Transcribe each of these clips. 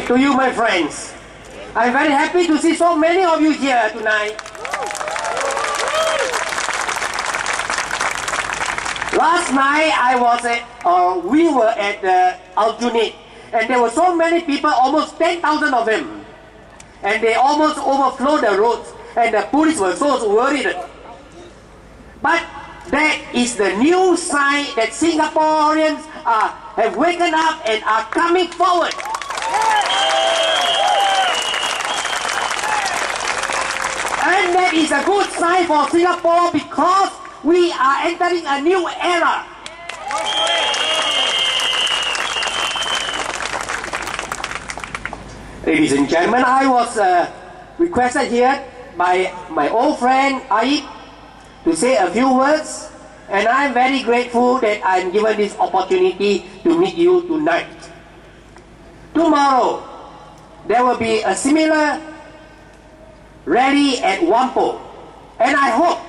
to you, my friends. I'm very happy to see so many of you here tonight. Last night we were at the Aljunied, and there were so many people, almost 10,000 of them, and they almost overflowed the roads, and the police were so worried. But that is the new sign that Singaporeans have waken up and are coming forward. And that is a good sign for Singapore because we are entering a new era. Ladies and gentlemen, I was requested here by my old friend Aib to say a few words, and I'm very grateful that I'm given this opportunity to meet you tonight. Tomorrow, there will be a similar rally at Whampoa, and I hope,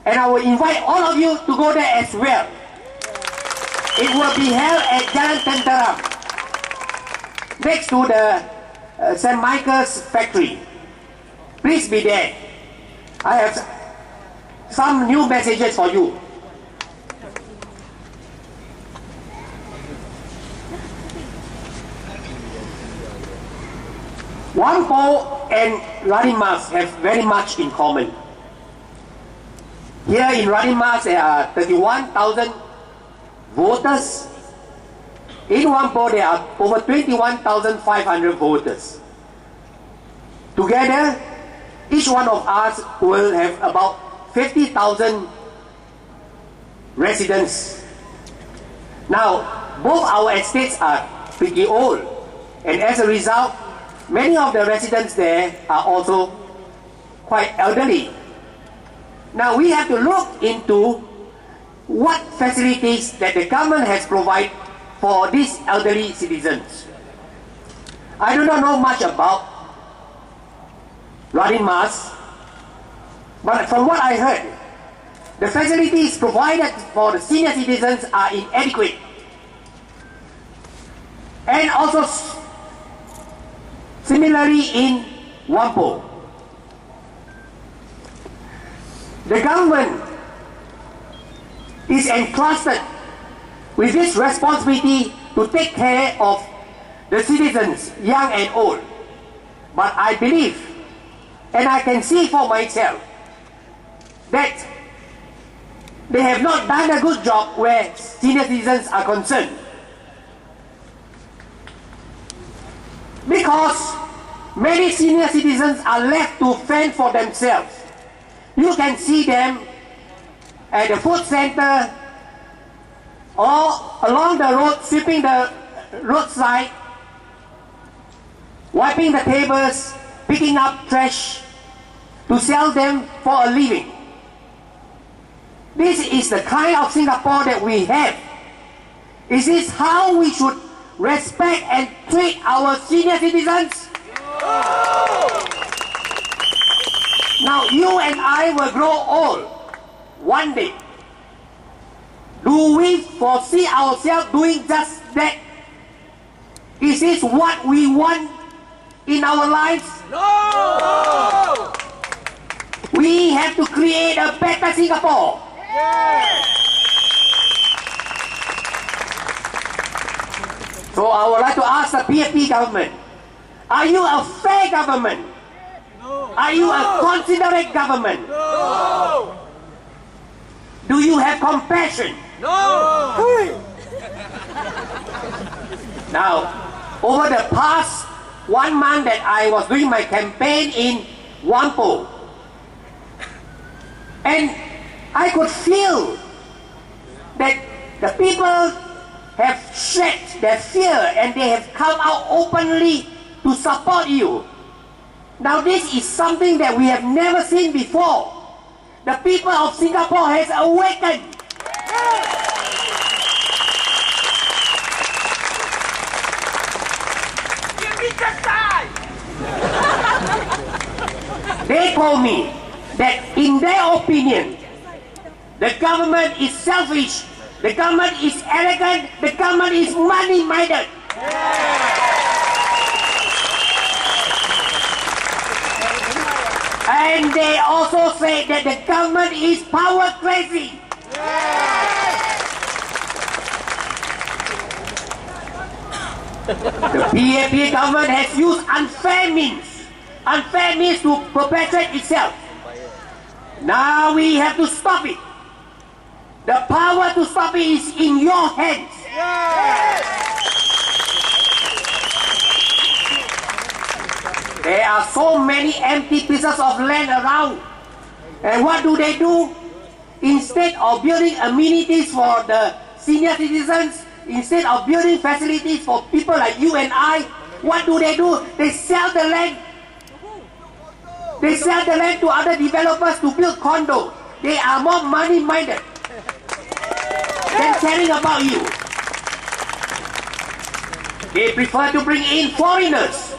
and I will invite all of you to go there as well. It will be held at Jalan Tenteram, next to the St. Michael's factory. Please be there. I have some new messages for you. Whampoa and Radin Mas have very much in common. Here in Radin Mas there are 31,000 voters. In Whampoa there are over 21,500 voters. Together, each one of us will have about 50,000 residents. Now, both our estates are pretty old, and as a result, many of the residents there are also quite elderly. Now we have to look into what facilities that the government has provided for these elderly citizens. I do not know much about Radin Mas, but from what I heard, the facilities provided for the senior citizens are inadequate. And also similarly in Whampoa, the government is entrusted with this responsibility to take care of the citizens, young and old. But I believe, and I can see for myself, that they have not done a good job where senior citizens are concerned. Because many senior citizens are left to fend for themselves. You can see them at the food center or along the road, sweeping the roadside, wiping the tables, picking up trash to sell them for a living. This is the kind of Singapore that we have. Is this how we should respect and treat our senior citizens? No. Now you and I will grow old one day. Do we foresee ourselves doing just that? Is this what we want in our lives? No! We have to create a better Singapore. Yes. So I would like to ask the PFP government, are you a fair government? No. Are you a considerate government? No. Do you have compassion? No. Now, over the past 1 month that I was doing my campaign in Whampoa, and I could feel that the people have shed their fear and they have come out openly to support you. Now this is something that we have never seen before. The people of Singapore has awakened. They told me that in their opinion, the government is selfish, the government is arrogant, the government is money-minded. And they also say that the government is power crazy. The PAP government has used unfair means to perpetuate itself. Now we have to stop it. The power to stop it is in your hands. There are so many empty pieces of land around. And what do? Instead of building amenities for the senior citizens, instead of building facilities for people like you and I, what do? They sell the land. They sell the land to other developers to build condos. They are more money-minded than caring about you. They prefer to bring in foreigners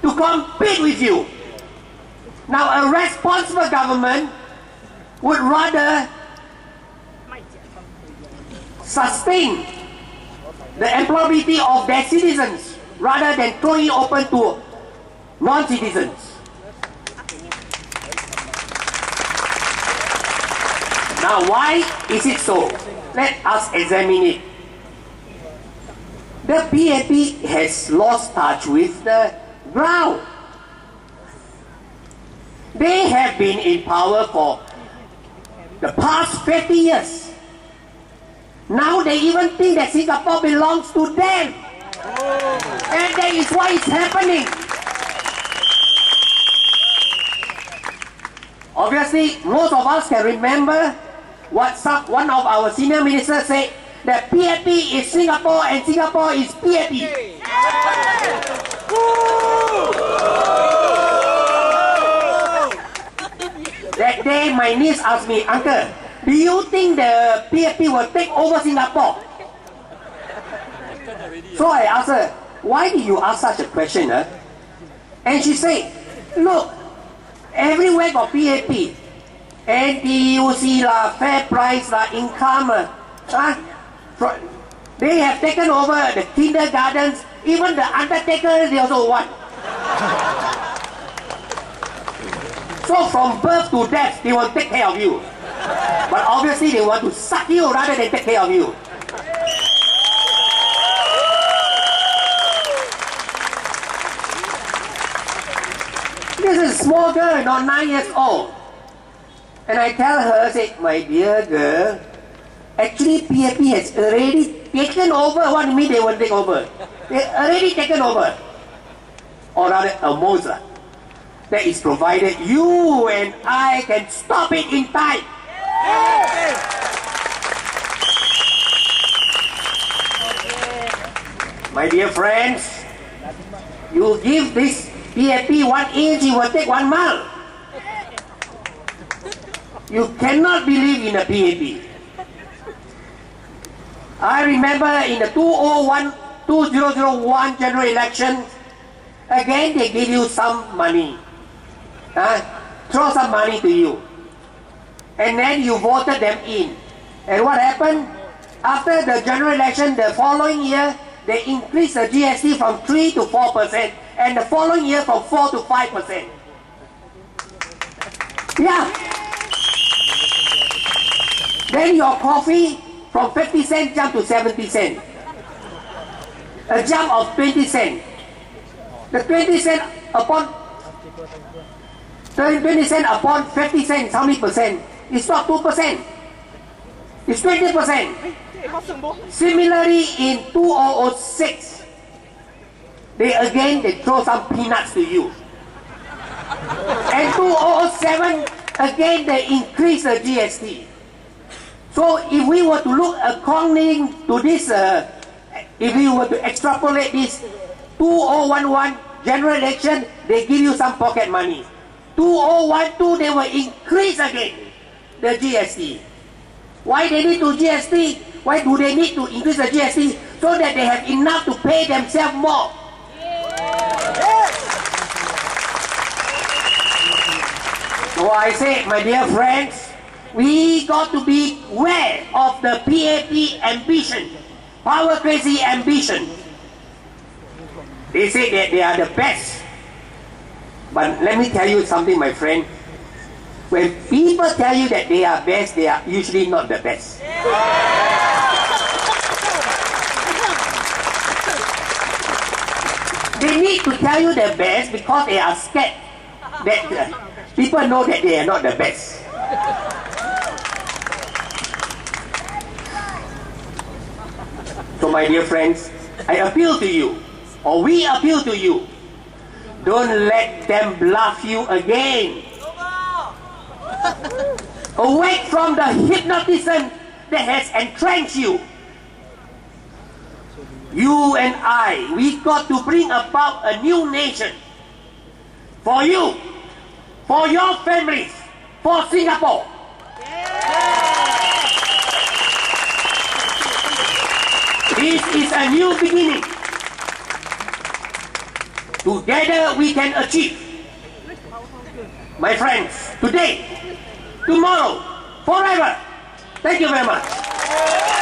to compete with you. Now, a responsible government would rather sustain the employability of their citizens rather than throwing it open to non-citizens. Now, why is it so? Let us examine it. The PAP has lost touch with the ground. They have been in power for the past 50 years. Now they even think that Singapore belongs to them. And that is why it's happening. Obviously, most of us can remember what one of our senior ministers said, that PAP is Singapore and Singapore is PAP. That day my niece asked me, "Uncle, do you think the PAP will take over Singapore?" So I asked her, "Why did you ask such a question?" And she said, "Look, everywhere got PAP. NTUC lah, fair price lah, income they have taken over the kindergartens, even the undertaker they also want. So from birth to death, they will take care of you. But obviously they want to suck you rather than take care of you." This is a small girl, not 9 years old. And I tell her, I say, "My dear girl, actually PAP has already taken over." What do you mean they will take over? They already taken over. Or rather, a Mozart. That is provided you and I can stop it in time. My dear friends, you give this PAP 1 inch, it will take 1 mile. You cannot believe in a PAP. I remember in the 2001 general election, again they give you some money. Throw some money to you. And then you voted them in. And what happened? After the general election, the following year, they increased the GST from 3 to 4%, and the following year from 4 to 5%. Yeah. Then your coffee from 50 cents jump to 70 cents. A jump of 20 cents. The 20 cents upon 20 cents upon 50 cents, how many percent? It's not 2%. It's 20%. Similarly, in 2006, they throw some peanuts to you. And 2007, again they increase the GST. So if we were to look according to this, if we were to extrapolate this, 2011 general election, they give you some pocket money. 2012, they will increase again the GST. Why they need to GST? Why do they need to increase the GST? So that they have enough to pay themselves more. So I say, my dear friends, we got to be aware of the PAP ambition, power crazy ambition. They say that they are the best. But let me tell you something, my friend. When people tell you that they are best, they are usually not the best. They need to tell you the best because they are scared that people know that they are not the best. So my dear friends, I appeal to you, or we appeal to you, don't let them bluff you again. Awake from the hypnotism that has entrenched you. You and I, we got to bring about a new nation. For you, for your families, for Singapore. This is a new beginning. Together we can achieve. My friends, today, tomorrow, forever. Thank you very much.